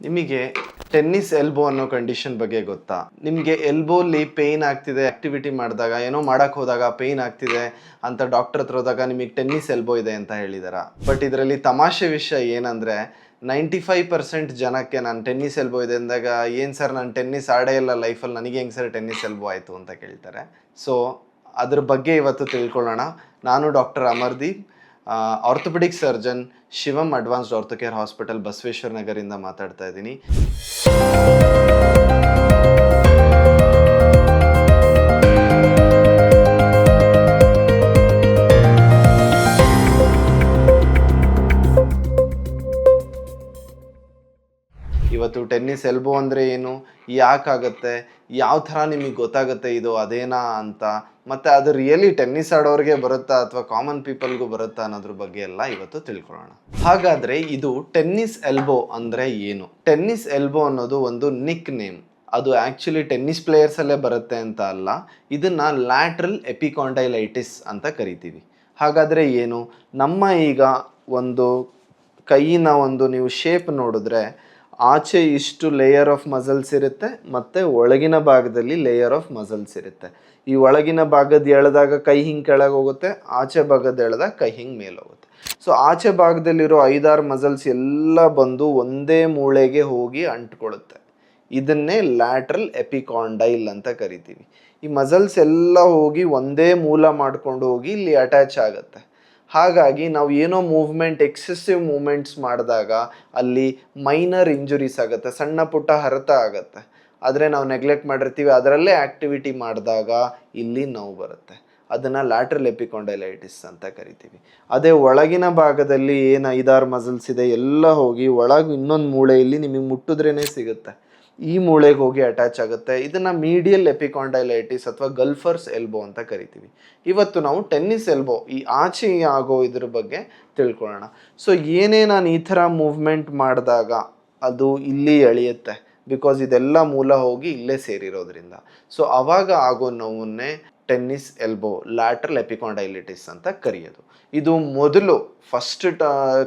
ನಿಮಗೆ tennis elbow ಅನ್ನೋ condition ಬಗ್ಗೆ ಗೊತ್ತಾ? ನಿಮಗೆ ಎಲ್ಬೋಲಿ ಪೇಯ್ನ್ ಆಗ್ತಿದೆ, ಆಕ್ಟಿವಿಟಿ ಮಾಡಿದಾಗ ಏನೋ ಮಾಡಕ್ಕೆ ಹೋದಾಗ ಪೇಯ್ನ್ ಆಗ್ತಿದೆ ಅಂತ ಡಾಕ್ಟರ್ ಹತ್ರ ಹೋದಾಗ ನಿಮಗೆ ಟೆನ್ನಿಸ್ ಎಲ್ಬೋ ಇದೆ ಅಂತ ಹೇಳಿದಾರ. ಬಟ್ ಇದರಲ್ಲಿ ತಮಾಷೆ ವಿಷಯ ಏನಂದರೆ 95% ಜನಕ್ಕೆ ನಾನು ಟೆನ್ನಿಸ್ ಎಲ್ಬೋ ಇದೆ ಅಂದಾಗ, ಏನು ಸರ್ ನಾನು ಟೆನ್ನಿಸ್ ಆಡೇ ಇಲ್ಲ ಲೈಫಲ್ಲಿ, ನನಗೆ ಹೆಂಗೆ ಸರ್ ಟೆನ್ನಿಸ್ ಎಲ್ಬೋ ಆಯಿತು ಅಂತ ಕೇಳ್ತಾರೆ. ಸೊ ಅದ್ರ ಬಗ್ಗೆ ಇವತ್ತು ತಿಳ್ಕೊಳ್ಳೋಣ. ನಾನು doctor Amardeep, orthopaedic surgeon, Shivam Advanced Orthocare Hospital, Basaveshwara ನಗರಿಂದ ಮಾತಾಡ್ತಾ ಇದ್ದೀನಿ. ಇವತ್ತು ಟೆನ್ನಿಸ್ ಎಲ್ಬೋ ಅಂದರೆ ಏನು, ಯಾಕಾಗುತ್ತೆ, ಯಾವ ಥರ ನಿಮಗೆ ಗೊತ್ತಾಗುತ್ತೆ ಇದು ಅದೇನಾ ಅಂತ, ಮತ್ತು ಅದು ರಿಯಲಿ ಟೆನ್ನಿಸ್ ಆಡೋರಿಗೆ ಬರುತ್ತಾ ಅಥವಾ ಕಾಮನ್ ಪೀಪಲ್ಗೂ ಬರುತ್ತಾ ಅನ್ನೋದ್ರ ಬಗ್ಗೆ ಎಲ್ಲ ಇವತ್ತು ತಿಳ್ಕೊಳ್ಳೋಣ. ಹಾಗಾದರೆ ಇದು ಟೆನ್ನಿಸ್ ಎಲ್ಬೋ ಅಂದರೆ ಏನು? ಟೆನ್ನಿಸ್ ಎಲ್ಬೋ ಅನ್ನೋದು ಒಂದು ನಿಕ್ ನೇಮ್. ಅದು ಆ್ಯಕ್ಚುಲಿ ಟೆನ್ನಿಸ್ ಪ್ಲೇಯರ್ಸಲ್ಲೇ ಬರುತ್ತೆ ಅಂತ ಅಲ್ಲ, ಇದನ್ನು ಲ್ಯಾಟ್ರಲ್ ಎಪಿಕಾಂಡೈಲೈಟಿಸ್ ಅಂತ ಕರಿತೀವಿ. ಹಾಗಾದರೆ ಏನು? ನಮ್ಮ ಈಗ ಒಂದು ಕೈಯಿನ ಒಂದು ನೀವು ಶೇಪ್ ನೋಡಿದ್ರೆ ಆಚೆ ಇಷ್ಟು ಲೇಯರ್ ಆಫ್ ಮಸಲ್ಸ್ ಇರುತ್ತೆ ಮತ್ತು ಒಳಗಿನ ಭಾಗದಲ್ಲಿ ಲೇಯರ್ ಆಫ್ ಮಸಲ್ಸ್ ಇರುತ್ತೆ. ಈ ಒಳಗಿನ ಭಾಗದ ಎಳೆದಾಗ ಕೈ ಹಿಂಗೆ ಕೆಳಗೆ ಹೋಗುತ್ತೆ, ಆಚೆ ಭಾಗದ ಎಳೆದಾಗ ಕೈ ಹಿಂಗೆ ಮೇಲೆ ಹೋಗುತ್ತೆ. ಸೊ ಆಚೆ ಭಾಗದಲ್ಲಿರೋ 5-6 ಮಸಲ್ಸ್ ಎಲ್ಲ ಬಂದು ಒಂದೇ ಮೂಳೆಗೆ ಹೋಗಿ ಅಂಟ್ಕೊಳ್ಳುತ್ತೆ. ಇದನ್ನೇ ಲ್ಯಾಟ್ರಲ್ ಎಪಿಕಾಂಡೈಲ್ ಅಂತ ಕರಿತೀವಿ. ಈ ಮಸಲ್ಸ್ ಎಲ್ಲ ಹೋಗಿ ಒಂದೇ ಮೂಲ ಮಾಡ್ಕೊಂಡು ಹೋಗಿ ಇಲ್ಲಿ ಅಟ್ಯಾಚ್ ಆಗುತ್ತೆ. ಹಾಗಾಗಿ ನಾವು ಏನೋ ಮೂವ್ಮೆಂಟ್, ಎಕ್ಸೆಸಿವ್ ಮೂವ್ಮೆಂಟ್ಸ್ ಮಾಡಿದಾಗ ಅಲ್ಲಿ ಮೈನರ್ ಇಂಜುರೀಸ್ ಆಗುತ್ತೆ, ಸಣ್ಣ ಪುಟ್ಟ ಹರತ ಆಗುತ್ತೆ. ಆದರೆ ನಾವು ನೆಗ್ಲೆಕ್ಟ್ ಮಾಡಿರ್ತೀವಿ, ಅದರಲ್ಲೇ ಆ್ಯಕ್ಟಿವಿಟಿ ಮಾಡಿದಾಗ ಇಲ್ಲಿ ನೋವು ಬರುತ್ತೆ. ಅದನ್ನು ಲ್ಯಾಟ್ರಲ್ ಎಪಿಕಾಂಡೈಲೈಟಿಸ್ ಅಂತ ಕರಿತೀವಿ. ಅದೇ ಒಳಗಿನ ಭಾಗದಲ್ಲಿ ಏನು 5-6 ಮಸಲ್ಸ್ ಇದೆ ಎಲ್ಲ ಹೋಗಿ ಒಳಗೆ ಇನ್ನೊಂದು ಮೂಳೆಯಲ್ಲಿ ನಿಮಗೆ ಮುಟ್ಟಿದ್ರೇ ಸಿಗುತ್ತೆ, ಈ ಮೂಳೆಗೆ ಹೋಗಿ ಅಟ್ಯಾಚ್ ಆಗುತ್ತೆ. ಇದನ್ನು ಮೀಡಿಯಲ್ ಎಪಿಕಾಂಡೈಲೈಟಿಸ್ ಅಥವಾ ಗಲ್ಫರ್ಸ್ ಎಲ್ಬೋ ಅಂತ ಕರಿತೀವಿ. ಇವತ್ತು ನಾವು ಟೆನ್ನಿಸ್ ಎಲ್ಬೋ, ಈ ಆಚೆ ಆಗೋ ಇದ್ರ ಬಗ್ಗೆ ತಿಳ್ಕೊಳ್ಳೋಣ. ಸೊ ಏನೇ ನಾನು ಈ ಥರ ಮೂವ್ಮೆಂಟ್ ಮಾಡಿದಾಗ ಅದು ಇಲ್ಲಿ ಎಳೆಯುತ್ತೆ, ಬಿಕಾಸ್ ಇದೆಲ್ಲ ಮೂಲ ಹೋಗಿ ಇಲ್ಲೇ ಸೇರಿರೋದ್ರಿಂದ. ಸೊ ಆವಾಗ ಆಗೋ ನೋವನ್ನೇ ಟೆನ್ನಿಸ್ ಎಲ್ಬೋ, ಲ್ಯಾಟ್ರಲ್ ಎಪಿಕಾಂಡೈಲಿಟಿಸ್ ಅಂತ ಕರೆಯೋದು. ಇದು ಮೊದಲು ಫಸ್ಟ್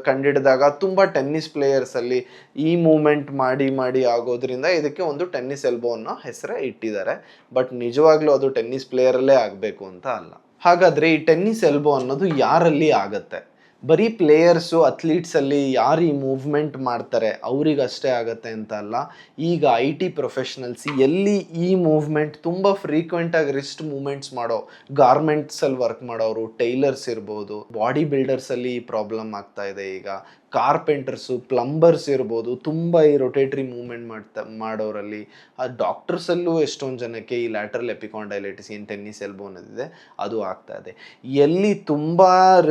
ಕಂಡಿಡಿದಾಗ ತುಂಬ ಟೆನ್ನಿಸ್ ಪ್ಲೇಯರ್ಸಲ್ಲಿ ಈ ಮೂಮೆಂಟ್ ಮಾಡಿ ಆಗೋದ್ರಿಂದ ಇದಕ್ಕೆ ಒಂದು ಟೆನ್ನಿಸ್ ಎಲ್ಬೋ ಅನ್ನೋ ಹೆಸರೇ ಇಟ್ಟಿದ್ದಾರೆ. ಬಟ್ ನಿಜವಾಗ್ಲೂ ಅದು ಟೆನ್ನಿಸ್ ಪ್ಲೇಯರಲ್ಲೇ ಆಗಬೇಕು ಅಂತ ಅಲ್ಲ. ಹಾಗಾದರೆ ಈ ಟೆನ್ನಿಸ್ ಎಲ್ಬೋ ಅನ್ನೋದು ಯಾರಲ್ಲಿ ಆಗುತ್ತೆ? ಬರೀ ಪ್ಲೇಯರ್ಸು, ಅಥ್ಲೀಟ್ಸಲ್ಲಿ ಯಾರು ಈ ಮೂವ್ಮೆಂಟ್ ಮಾಡ್ತಾರೆ ಅವರಿಗಷ್ಟೇ ಆಗುತ್ತೆ ಅಂತ ಅಲ್ಲ. ಈಗ IT ಪ್ರೊಫೆಷನಲ್ಸ್ ಎಲ್ಲಿ ಈ ಮೂವ್ಮೆಂಟ್ ತುಂಬ ಫ್ರೀಕ್ವೆಂಟಾಗಿ ರಿಸ್ಟ್ ಮೂವ್ಮೆಂಟ್ಸ್ ಮಾಡೋ, ಗಾರ್ಮೆಂಟ್ಸಲ್ಲಿ ವರ್ಕ್ ಮಾಡೋರು, ಟೈಲರ್ಸ್ ಇರ್ಬೋದು, ಬಾಡಿ ಬಿಲ್ಡರ್ಸಲ್ಲಿ ಈ ಪ್ರಾಬ್ಲಮ್ ಆಗ್ತಾ ಇದೆ. ಈಗ ಕಾರ್ಪೆಂಟರ್ಸು, ಪ್ಲಂಬರ್ಸ್ ಇರ್ಬೋದು, ತುಂಬ ಈ ರೊಟೇಟ್ರಿ ಮೂವ್ಮೆಂಟ್ ಮಾಡೋರಲ್ಲಿ, ಆ ಡಾಕ್ಟರ್ಸಲ್ಲೂ ಎಷ್ಟೊಂದು ಜನಕ್ಕೆ ಈ ಲ್ಯಾಟ್ರಲ್ ಎಪಿಕಾಂಡೈಲೈಟಿಸ್, ಏನು ಟೆನ್ನಿಸ್ ಎಲ್ಬೋ ಅನ್ನೋದಿದೆ ಅದು ಆಗ್ತಾ ಇದೆ. ಎಲ್ಲಿ ತುಂಬ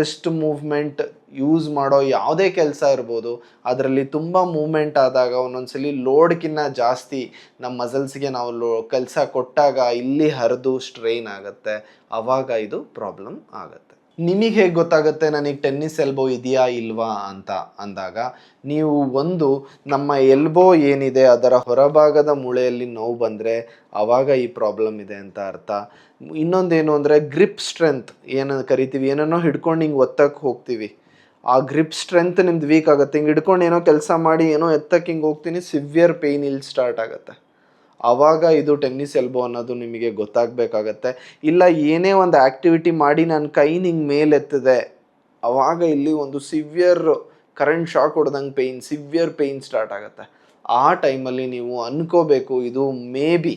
ರಿಸ್ಟ್ ಮೂವ್ಮೆಂಟ್ ಯೂಸ್ ಮಾಡೋ ಯಾವುದೇ ಕೆಲಸ ಇರ್ಬೋದು, ಅದರಲ್ಲಿ ತುಂಬ ಮೂವ್ಮೆಂಟ್ ಆದಾಗ ಒಂದೊಂದ್ಸಲಿ ಲೋಡ್ಕಿನ್ನ ಜಾಸ್ತಿ ನಮ್ಮ ಮಸಲ್ಸ್ಗೆ ನಾವು ಕೆಲಸ ಕೊಟ್ಟಾಗ ಇಲ್ಲಿ ಹರಿದು ಸ್ಟ್ರೈನ್ ಆಗುತ್ತೆ, ಆವಾಗ ಇದು ಪ್ರಾಬ್ಲಮ್ ಆಗುತ್ತೆ. ನಿಮಗೆ ಹೇಗೆ ಗೊತ್ತಾಗುತ್ತೆ ನನಗೆ ಟೆನ್ನಿಸ್ ಎಲ್ಬೋ ಇದೆಯಾ ಇಲ್ವಾ ಅಂತ ಅಂದಾಗ, ನೀವು ಒಂದು ನಮ್ಮ ಎಲ್ಬೋ ಏನಿದೆ ಅದರ ಹೊರಭಾಗದ ಮೂಳೆಯಲ್ಲಿ ನೋವು ಬಂದರೆ ಆವಾಗ ಈ ಪ್ರಾಬ್ಲಮ್ ಇದೆ ಅಂತ ಅರ್ಥ. ಇನ್ನೊಂದೇನು ಅಂದರೆ ಗ್ರಿಪ್ ಸ್ಟ್ರೆಂತ್ ಏನು ಕರಿತೀವಿ, ಏನನ್ನೋ ಹಿಡ್ಕೊಂಡು ಹಿಂಗೆ ಒತ್ತಕ್ಕೆ ಹೋಗ್ತೀವಿ, ಆ ಗ್ರಿಪ್ ಸ್ಟ್ರೆಂತ್ ನಿಮ್ದು ವೀಕ್ ಆಗುತ್ತೆ. ಹಿಂಗೆ ಹಿಡ್ಕೊಂಡು ಏನೋ ಕೆಲಸ ಮಾಡಿ ಏನೋ ಎತ್ತಕ್ಕೆ ಹಿಂಗೆ ಹೋಗ್ತೀನಿ, ಸಿವಿಯರ್ ಪೇಯ್ನ್ ಇಲ್ಲಿ ಸ್ಟಾರ್ಟ್ ಆಗುತ್ತೆ. ಆವಾಗ ಇದು ಟೆನ್ನಿಸ್ ಎಲ್ಬೋ ಅನ್ನೋದು ನಿಮಗೆ ಗೊತ್ತಾಗಬೇಕಾಗತ್ತೆ. ಇಲ್ಲ ಏನೇ ಒಂದು ಆ್ಯಕ್ಟಿವಿಟಿ ಮಾಡಿ ನನ್ನ ಕೈನ ಹಿಂಗೆ ಮೇಲೆತ್ತದೆ, ಆವಾಗ ಇಲ್ಲಿ ಒಂದು ಸಿವಿಯರ್ ಕರೆಂಟ್ ಶಾಕ್ ಹೊಡೆದಂಗೆ ಪೇಯ್ನ್, ಸಿವಿಯರ್ ಪೇಯ್ನ್ ಸ್ಟಾರ್ಟ್ ಆಗುತ್ತೆ. ಆ ಟೈಮಲ್ಲಿ ನೀವು ಅನ್ಕೋಬೇಕು ಇದು ಮೇ ಬಿ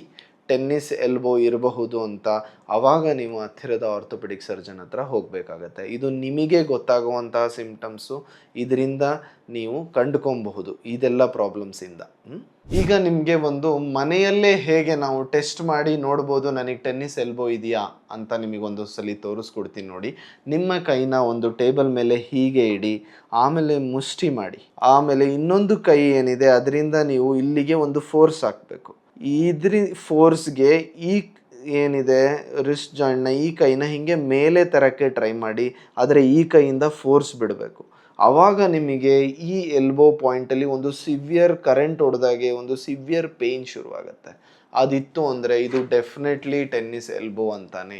ಟೆನ್ನಿಸ್ ಎಲ್ಬೋ ಇರಬಹುದು ಅಂತ. ಆವಾಗ ನೀವು ಹತ್ತಿರದ ಆರ್ಥೋಪೆಡಿಕ್ ಸರ್ಜನ್ ಹತ್ರ ಹೋಗಬೇಕಾಗತ್ತೆ. ಇದು ನಿಮಗೆ ಗೊತ್ತಾಗುವಂತಹ ಸಿಂಪ್ಟಮ್ಸು, ಇದರಿಂದ ನೀವು ಕಂಡುಕೊಬಹುದು ಇದೆಲ್ಲ ಪ್ರಾಬ್ಲಮ್ಸಿಂದ. ಈಗ ನಿಮಗೆ ಒಂದು ಮನೆಯಲ್ಲೇ ಹೇಗೆ ನಾವು ಟೆಸ್ಟ್ ಮಾಡಿ ನೋಡ್ಬೋದು ನನಗೆ ಟೆನ್ನಿಸ್ ಎಲ್ಬೋ ಇದೆಯಾ ಅಂತ ನಿಮಗೊಂದು ಸಲ ತೋರಿಸ್ಕೊಡ್ತೀನಿ ನೋಡಿ. ನಿಮ್ಮ ಕೈನ ಒಂದು ಟೇಬಲ್ ಮೇಲೆ ಹೀಗೆ ಇಡಿ, ಆಮೇಲೆ ಮುಷ್ಟಿ ಮಾಡಿ, ಆಮೇಲೆ ಇನ್ನೊಂದು ಕೈ ಏನಿದೆ ಅದರಿಂದ ನೀವು ಇಲ್ಲಿಗೆ ಒಂದು ಫೋರ್ಸ್ ಹಾಕಬೇಕು. ಇದ್ರ ಫೋರ್ಸ್ಗೆ ಈ ಏನಿದೆ ರಿಸ್ಟ್ ಜಾಯಿಂಟ್ನ ಈ ಕೈನ ಹೀಗೆ ಮೇಲೆ ತರಕ್ಕೆ ಟ್ರೈ ಮಾಡಿ, ಆದರೆ ಈ ಕೈಯಿಂದ ಫೋರ್ಸ್ ಬಿಡಬೇಕು. ಆವಾಗ ನಿಮಗೆ ಈ ಎಲ್ಬೋ ಪಾಯಿಂಟಲ್ಲಿ ಒಂದು ಸಿವಿಯರ್ ಕರೆಂಟ್ ಹೊಡೆದಾಗೆ ಒಂದು ಸಿವಿಯರ್ ಪೇಯ್ನ್ ಶುರುವಾಗುತ್ತೆ. ಅದಿತ್ತು ಅಂದರೆ ಇದು ಡೆಫಿನೆಟ್ಲಿ ಟೆನ್ನಿಸ್ ಎಲ್ಬೋ ಅಂತಾನೆ.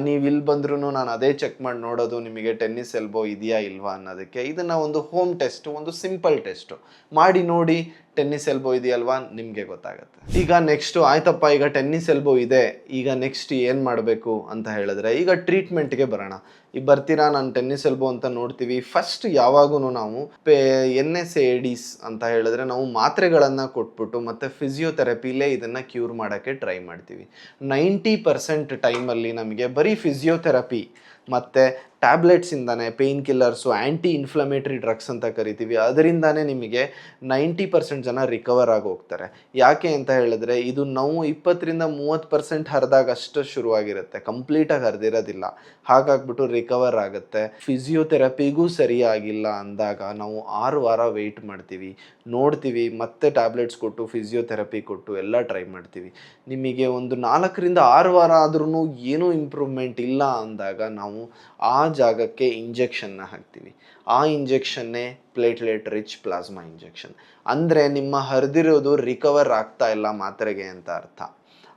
ನೀವು ಇಲ್ಲಿ ಬಂದ್ರೂ ನಾನು ಅದೇ ಚೆಕ್ ಮಾಡಿ ನೋಡೋದು ನಿಮಗೆ ಟೆನ್ನಿಸ್ ಎಲ್ಬೋ ಇದೆಯಾ ಇಲ್ವಾ ಅನ್ನೋದಕ್ಕೆ. ಇದನ್ನು ಒಂದು ಹೋಮ್ ಟೆಸ್ಟ್, ಒಂದು ಸಿಂಪಲ್ ಟೆಸ್ಟು ಮಾಡಿ ನೋಡಿ. ಟೆನ್ನಿಸ್ ಎಲ್ಬೋ ಇದೆಯಲ್ವಾ ನಿಮಗೆ ಗೊತ್ತಾಗುತ್ತೆ. ಈಗ ನೆಕ್ಸ್ಟ್ ಆಯ್ತಪ್ಪ, ಈಗ ಟೆನ್ನಿಸ್ ಎಲ್ಬೋ ಇದೆ, ಈಗ ನೆಕ್ಸ್ಟ್ ಏನು ಮಾಡಬೇಕು ಅಂತ ಹೇಳಿದ್ರೆ ಈಗ ಟ್ರೀಟ್ಮೆಂಟ್ಗೆ ಬರೋಣ. ಈಗ ಬರ್ತೀರಾ, ನಾನು ಟೆನ್ನಿಸ್ ಎಲ್ಬೋ ಅಂತ ನೋಡ್ತೀವಿ. ಫಸ್ಟ್ ಯಾವಾಗೂ ನಾವು NSAIDs ಅಂತ ಹೇಳಿದ್ರೆ ನಾವು ಮಾತ್ರೆಗಳನ್ನು ಕೊಟ್ಬಿಟ್ಟು ಮತ್ತು ಫಿಸಿಯೋಥೆರಪಿಲೇ ಇದನ್ನು ಕ್ಯೂರ್ ಮಾಡೋಕ್ಕೆ ಟ್ರೈ ಮಾಡ್ತೀವಿ. 90% ಟೈಮಲ್ಲಿ ನಮಗೆ ಬರೀ ಫಿಸಿಯೋಥೆರಪಿ ಮತ್ತು ಟ್ಯಾಬ್ಲೆಟ್ಸಿಂದಾನೆ, pain killers, anti inflammatory drugs ಅಂತ ಕರಿತೀವಿ, ಅದರಿಂದಾನೇ ನಿಮಗೆ 90% ಜನ ರಿಕವರ್ ಆಗಿ ಹೋಗ್ತಾರೆ. ಯಾಕೆ ಅಂತ ಹೇಳಿದ್ರೆ ಇದು ನೋವು 20-30% ಹರಿದಾಗ ಅಷ್ಟು ಶುರುವಾಗಿರುತ್ತೆ, ಕಂಪ್ಲೀಟಾಗಿ ಹರಿದಿರೋದಿಲ್ಲ. ಹಾಗಾಗ್ಬಿಟ್ಟು ರಿಕವರ್ ಆಗುತ್ತೆ. ಫಿಸಿಯೋಥೆರಪಿಗೂ ಸರಿಯಾಗಿಲ್ಲ ಅಂದಾಗ ನಾವು 6 ವಾರ ವೆಯ್ಟ್ ಮಾಡ್ತೀವಿ, ನೋಡ್ತೀವಿ, ಮತ್ತೆ ಟ್ಯಾಬ್ಲೆಟ್ಸ್ ಕೊಟ್ಟು ಫಿಸಿಯೋಥೆರಪಿ ಕೊಟ್ಟು ಎಲ್ಲ ಟ್ರೈ ಮಾಡ್ತೀವಿ. ನಿಮಗೆ ಒಂದು 4-6 ವಾರ ಆದ್ರೂ ಏನೂ ಇಂಪ್ರೂವ್ಮೆಂಟ್ ಇಲ್ಲ ಅಂದಾಗ ನಾವು ಆ ಜಾಗಕ್ಕೆ ಇಂಜೆಕ್ಷನ್ನ ಹಾಕ್ತೀವಿ. ಆ ಇಂಜೆಕ್ಷನ್ನೇ ಪ್ಲೇಟ್ಲೆಟ್ ರಿಚ್ ಪ್ಲಾಸ್ಮಾ ಇಂಜೆಕ್ಷನ್. ಅಂದರೆ ನಿಮ್ಮ ಹರಿದಿರೋದು ರಿಕವರ್ ಆಗ್ತಾ ಇಲ್ಲ ಮಾತ್ರೆಗೆ ಅಂತ ಅರ್ಥ.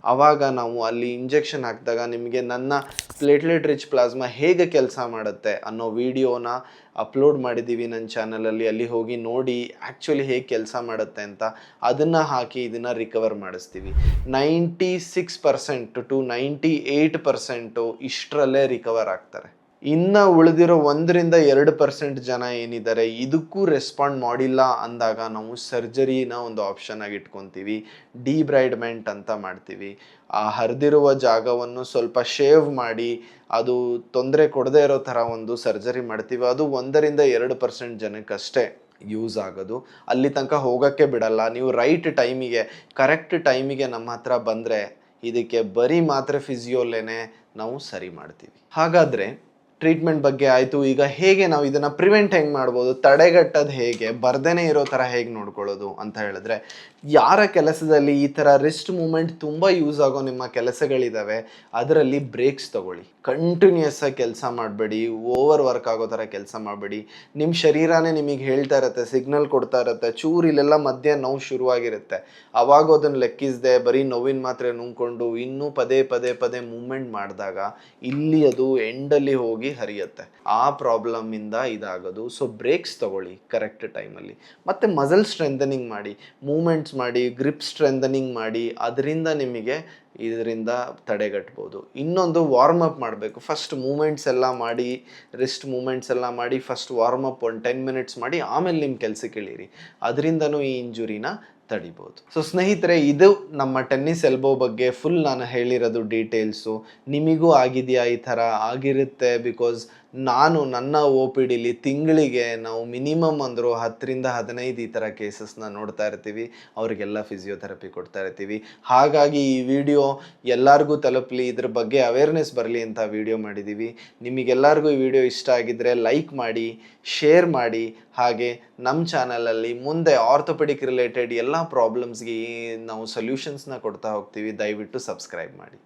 ಆವಾಗ ನಾವು ಅಲ್ಲಿ ಇಂಜೆಕ್ಷನ್ ಹಾಕಿದಾಗ ನಿಮಗೆ ನನ್ನ ಪ್ಲೇಟ್ಲೆಟ್ ರಿಚ್ ಪ್ಲಾಸ್ಮಾ ಹೇಗೆ ಕೆಲಸ ಮಾಡುತ್ತೆ ಅನ್ನೋ ವಿಡಿಯೋನ ಅಪ್ಲೋಡ್ ಮಾಡಿದ್ದೀವಿ ನನ್ನ ಚಾನಲಲ್ಲಿ. ಅಲ್ಲಿ ಹೋಗಿ ನೋಡಿ ಆ್ಯಕ್ಚುಲಿ ಹೇಗೆ ಕೆಲಸ ಮಾಡುತ್ತೆ ಅಂತ. ಅದನ್ನು ಹಾಕಿ ಇದನ್ನು ರಿಕವರ್ ಮಾಡಿಸ್ತೀವಿ. 96% to 98% ಇಷ್ಟರಲ್ಲೇ ರಿಕವರ್ ಆಗ್ತಾರೆ. ಇನ್ನು ಉಳಿದಿರೋ 1-2% ಜನ ಏನಿದ್ದಾರೆ ಇದಕ್ಕೂ ರೆಸ್ಪಾಂಡ್ ಮಾಡಿಲ್ಲ ಅಂದಾಗ ನಾವು ಸರ್ಜರಿನ ಒಂದು ಆಪ್ಷನ್ ಆಗಿ ಇಟ್ಕೊತೀವಿ. ಡಿಬ್ರೈಡ್ಮೆಂಟ್ ಅಂತ ಮಾಡ್ತೀವಿ. ಆ ಹರಿದಿರುವ ಜಾಗವನ್ನು ಸ್ವಲ್ಪ ಶೇವ್ ಮಾಡಿ ಅದು ತೊಂದರೆ ಕೊಡದೇ ಇರೋ ಥರ ಒಂದು ಸರ್ಜರಿ ಮಾಡ್ತೀವಿ. ಅದು 1-2% ಜನಕ್ಕಷ್ಟೇ ಯೂಸ್ ಆಗೋದು. ಅಲ್ಲಿ ತನಕ ಹೋಗೋಕ್ಕೆ ಬಿಡಲ್ಲ. ನೀವು ರೈಟ್ ಟೈಮಿಗೆ, ಕರೆಕ್ಟ್ ಟೈಮಿಗೆ ನಮ್ಮ ಹತ್ರ ಬಂದರೆ ಇದಕ್ಕೆ ಬರೀ ಮಾತ್ರೆ ಫಿಸಿಯೋಲೇನೆ ನಾವು ಸರಿ ಮಾಡ್ತೀವಿ. ಹಾಗಾದರೆ ಟ್ರೀಟ್ಮೆಂಟ್ ಬಗ್ಗೆ ಆಯಿತು. ಈಗ ಹೇಗೆ ನಾವು ಇದನ್ನು ಪ್ರಿವೆಂಟ್ ಹೆಂಗೆ ಮಾಡ್ಬೋದು, ತಡೆಗಟ್ಟೋದು ಹೇಗೆ, ಬರ್ದೇ ಇರೋ ಥರ ಹೇಗೆ ನೋಡ್ಕೊಳ್ಳೋದು ಅಂತ ಹೇಳಿದ್ರೆ, ಯಾರ ಕೆಲಸದಲ್ಲಿ ಈ ಥರ ರಿಸ್ಟ್ ಮೂಮೆಂಟ್ ತುಂಬ ಯೂಸ್ ಆಗೋ ನಿಮ್ಮ ಕೆಲಸಗಳಿದ್ದಾವೆ ಅದರಲ್ಲಿ ಬ್ರೇಕ್ಸ್ ತೊಗೊಳ್ಳಿ. ಕಂಟಿನ್ಯೂಸ್ ಆಗಿ ಕೆಲಸ ಮಾಡಬೇಡಿ, ಓವರ್ ವರ್ಕ್ ಆಗೋ ಥರ ಕೆಲಸ ಮಾಡಬೇಡಿ. ನಿಮ್ಮ ಶರೀರನೇ ನಿಮಗೆ ಹೇಳ್ತಾ ಇರುತ್ತೆ, ಸಿಗ್ನಲ್ ಕೊಡ್ತಾ ಇರುತ್ತೆ, ಚೂರು ಇಲ್ಲೆಲ್ಲ ಮಧ್ಯೆ ನೋವು ಶುರುವಾಗಿರುತ್ತೆ. ಅವಾಗ ಅದನ್ನು ಲೆಕ್ಕಿಸದೆ ಬರೀ ನೋವಿನ ಮಾತ್ರೆ ನುಂಗ್ಕೊಂಡು ಇನ್ನೂ ಪದೇ ಮೂಮೆಂಟ್ ಮಾಡಿದಾಗ ಇಲ್ಲಿ ಅದು ಎಂಡಲ್ಲಿ ಹೋಗಿ ಹರಿಯುತ್ತೆ. ಆ ಪ್ರಾಬ್ಲಮಿಂದ ಇದಾಗೋದು. ಸೊ ಬ್ರೇಕ್ಸ್ ತಗೊಳ್ಳಿ ಕರೆಕ್ಟ್ ಟೈಮಲ್ಲಿ. ಮತ್ತು ಮಸಲ್ ಸ್ಟ್ರೆಂಥನಿಂಗ್ ಮಾಡಿ, ಮೂಮೆಂಟ್ಸ್ ಮಾಡಿ, ಗ್ರಿಪ್ ಸ್ಟ್ರೆಂಥನಿಂಗ್ ಮಾಡಿ, ಅದರಿಂದ ನಿಮಗೆ ಇದರಿಂದ ತಡೆಗಟ್ಬೋದು. ಇನ್ನೊಂದು ವಾರ್ಮ್ ಅಪ್ ಮಾಡಬೇಕು. ಫಸ್ಟ್ ಮೂಮೆಂಟ್ಸ್ ಎಲ್ಲ ಮಾಡಿ, ರಿಸ್ಟ್ ಮೂಮೆಂಟ್ಸ್ ಎಲ್ಲ ಮಾಡಿ, ಫಸ್ಟ್ ವಾರ್ಮ್ ಅಪ್ ಒಂದು 10 ಮಿನಿಟ್ಸ್ ಮಾಡಿ, ಆಮೇಲೆ ನಿಮ್ಮ ಕೆಲಸಕ್ಕೆ ಇಳೀರಿ. ಅದರಿಂದನೂ ಈ ಇಂಜುರಿನ ತಡಿಬೋದು. ಸೊ ಸ್ನೇಹಿತರೆ, ಇದು ನಮ್ಮ ಟೆನ್ನಿಸ್ ಎಲ್ಬೋ ಬಗ್ಗೆ ಫುಲ್ ನಾನು ಹೇಳಿರೋದು ಡೀಟೇಲ್ಸು. ನಿಮಗೂ ಆಗಿದೆಯಾ ಈ ಥರ? ಆಗಿರುತ್ತೆ. ಬಿಕಾಸ್ ನಾನು ನನ್ನ OPD ತಿಂಗಳಿಗೆ ನಾವು ಮಿನಿಮಮ್ ಅಂದರೂ 10-15 ಈ ಥರ ಕೇಸಸ್ನ ನೋಡ್ತಾ ಇರ್ತೀವಿ. ಅವರಿಗೆಲ್ಲ ಫಿಸಿಯೋಥೆರಪಿ ಕೊಡ್ತಾ ಇರ್ತೀವಿ. ಹಾಗಾಗಿ ಈ ವಿಡಿಯೋ ಎಲ್ಲರಿಗೂ ತಲುಪಲಿ, ಇದ್ರ ಬಗ್ಗೆ ಅವೇರ್ನೆಸ್ ಬರಲಿ ಅಂತ ವಿಡಿಯೋ ಮಾಡಿದ್ದೀವಿ. ನಿಮಗೆಲ್ಲರಿಗೂ ಈ ವಿಡಿಯೋ ಇಷ್ಟ ಆಗಿದ್ದರೆ ಲೈಕ್ ಮಾಡಿ, ಶೇರ್ ಮಾಡಿ. ಹಾಗೆ ನಮ್ಮ ಚಾನಲಲ್ಲಿ ಮುಂದೆ ಆರ್ಥೋಪೆಡಿಕ್ ರಿಲೇಟೆಡ್ ಎಲ್ಲ ಪ್ರಾಬ್ಲಮ್ಸ್ಗೆ ನಾವು ಸೊಲ್ಯೂಷನ್ಸ್ನ ಕೊಡ್ತಾ ಹೋಗ್ತೀವಿ. ದಯವಿಟ್ಟು ಸಬ್ಸ್ಕ್ರೈಬ್ ಮಾಡಿ.